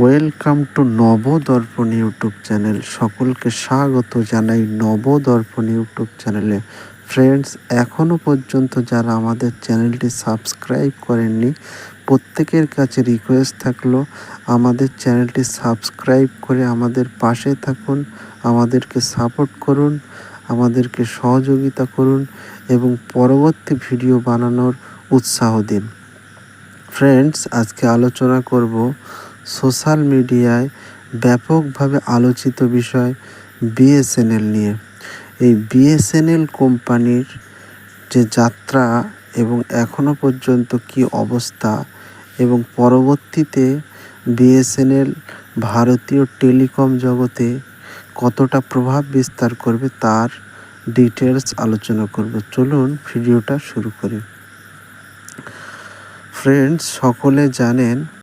Welcome to Nabadarpan YouTube channel. সকলকে স্বাগত জানাই নবদর্পণ ইউটিউব চ্যানেলে। ফ্রেন্ডস, এখনও পর্যন্ত যারা আমাদের চ্যানেলটি সাবস্ক্রাইব করেননি, প্রত্যেকের কাছে রিকোয়েস্ট থাকলো আমাদের চ্যানেলটি সাবস্ক্রাইব করে আমাদের পাশে থাকুন, আমাদেরকে সাপোর্ট করুন, আমাদেরকে সহযোগিতা করুন এবং পরবর্তী ভিডিও বানানোর উৎসাহ দিন। ফ্রেন্ডস, আজকে আলোচনা করব সোশ্যাল মিডিয়ায় ব্যাপকভাবে আলোচিত বিষয় বিএসএনএল নিয়ে। এই বিএসএনএল কোম্পানির যে যাত্রা এবং এখনও পর্যন্ত কি অবস্থা এবং পরবর্তীতে বিএসএনএল ভারতীয় টেলিকম জগতে কতটা প্রভাব বিস্তার করবে তার ডিটেলস আলোচনা করব। চলুন ভিডিওটা শুরু করি। ফ্রেন্ডস, সকলে জানেন